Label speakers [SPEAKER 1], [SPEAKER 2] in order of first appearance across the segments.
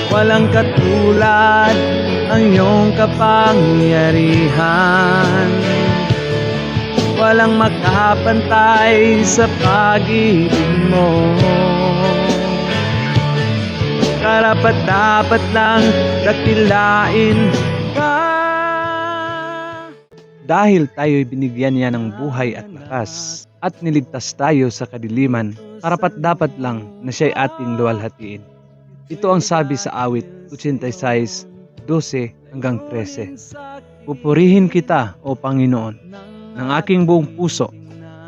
[SPEAKER 1] Walang katulad ang iyong kapangyarihan. Walang makapantay sa pag-ibig mo. Karapat-dapat lang dakilain ka. Dahil tayo'y binigyan niya ng buhay at lakas at niligtas tayo sa kadiliman, karapat-dapat lang na siya'y ating luwalhatiin. Ito ang sabi sa awit 86:12-13. Pupurihin kita, O Panginoon, ng aking buong puso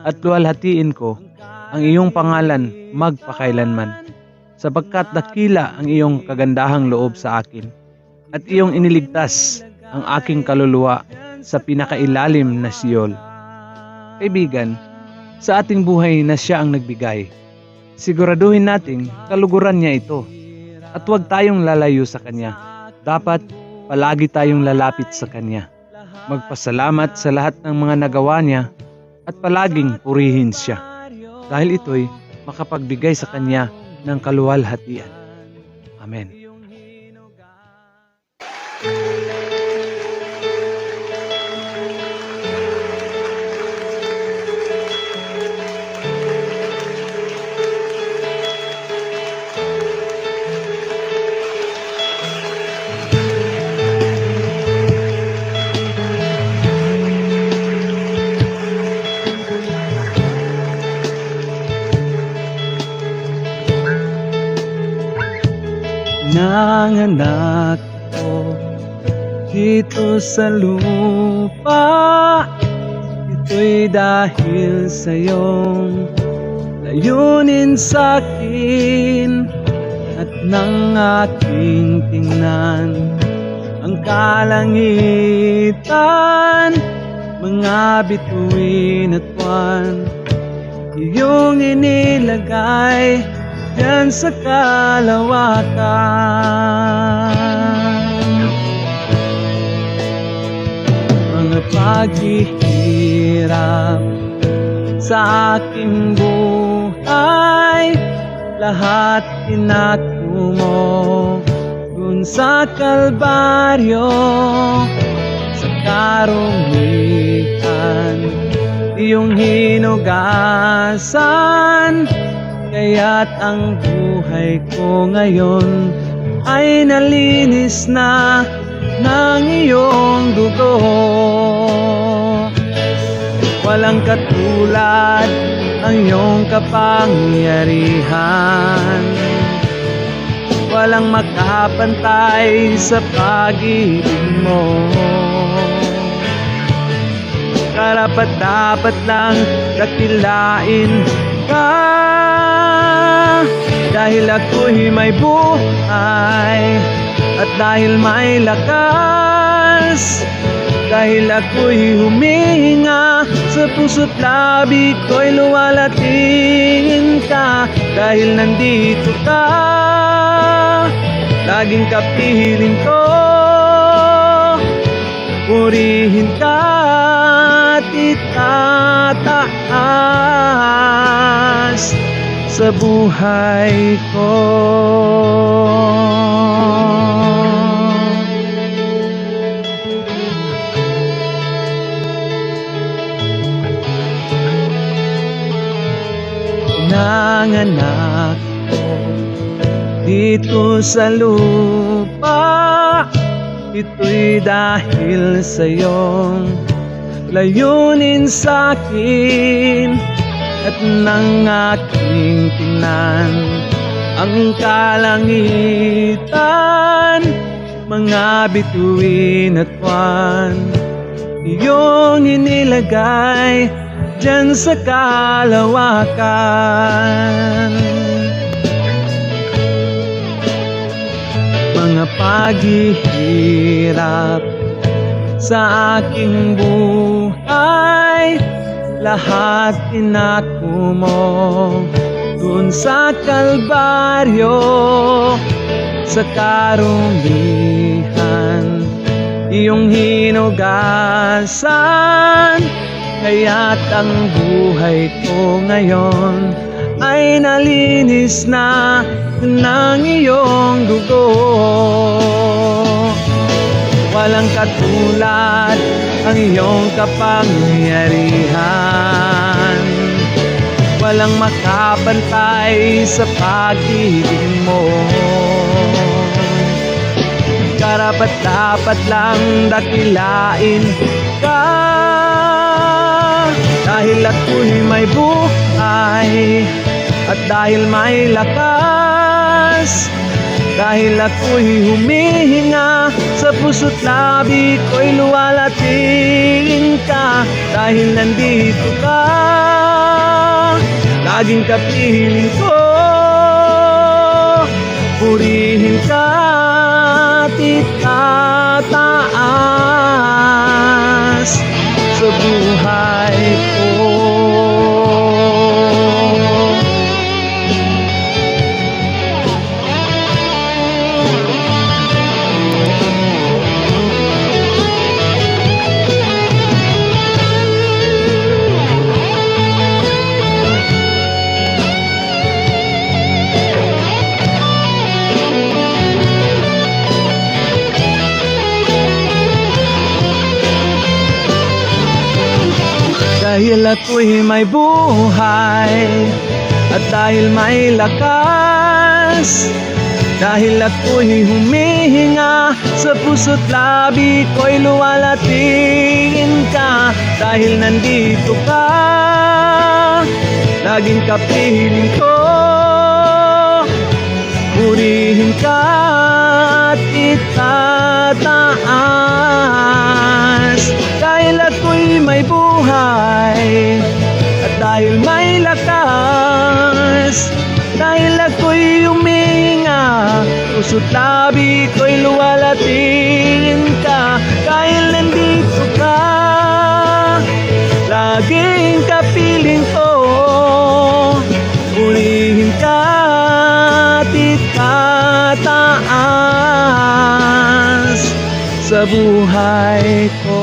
[SPEAKER 1] at luwalhatiin ko ang iyong pangalan magpakailanman, sapagkat dakila ang iyong kagandahang loob sa akin at iyong iniligtas ang aking kaluluwa sa pinakailalim na Sheol. Kaibigan, sa ating buhay na siya ang nagbigay, siguraduhin nating kaluguran niya ito at huwag tayong lalayo sa Kanya. Dapat palagi tayong lalapit sa Kanya, magpasalamat sa lahat ng mga nagawa niya at palaging purihin siya, dahil ito'y makapagbigay sa Kanya ng kaluwalhatian. Amen. Nanganak ko dito sa lupa, ito'y dahil sa iyong layunin sa'kin at ng aking tingnan ang kalangitan, mga bituin at buwan, iyong inilagay diyan sa kalawakan. Mga paghihirap sa aking buhay, lahat tinako mo dun sa Kalbaryo. Sa karumihan iyong hinugasan, kaya't ang buhay ko ngayon ay nalinis na ng iyong dugo. Walang katulad ang iyong kapangyarihan. Walang makapantay sa pag-ibig mo. Karapat-dapat lang dakilain ka, dahil ako'y may buhay at dahil may lakas, dahil ako'y humihinga, sa puso't labi ko'y luwalhatiin ka, dahil nandito ka, laging kapiling ko, purihin ka at itataas sa buhay ko. Nanganak ko dito sa lupa, ito'y dahil sa iyong layunin sa'kin at ng aking tingnan ang kalangitan, mga bituin at buwan, iyong inilagay diyan sa kalawakan. Mga paghihirap sa aking buhay, lahat tinako mo dun sa Kalbaryo. Sa karumihan iyong hinugasan, kaya't ang buhay ko ngayon ay nalinis na ng iyong dugo. Walang katulad ang iyong kapangyarihan, walang makapantay sa pag-ibig mo. Karapat-dapat lang dakilain ka, dahil ako'y may buhay at dahil may lakas, dahil ako'y humihinga, sa puso't labi ko'y luwalatin ka. Dahil nandito ka, laging kapiling ko, purihin ka at itataas sa buhay ko. Dahil ako'y may buhay at dahil may lakas, dahil ako'y humihinga, sa puso't labi ko'y luwalatin ka. Dahil nandito ka, laging kapiling ko, purihin ka at itataas. Dahil ako'y may buhay at dahil may lakas, dahil ako'y huminga, puso't labi ko'y luwalatin ka. Dahil nandito ka, laging kapiling ko, purihin ka at itataas sa buhay ko.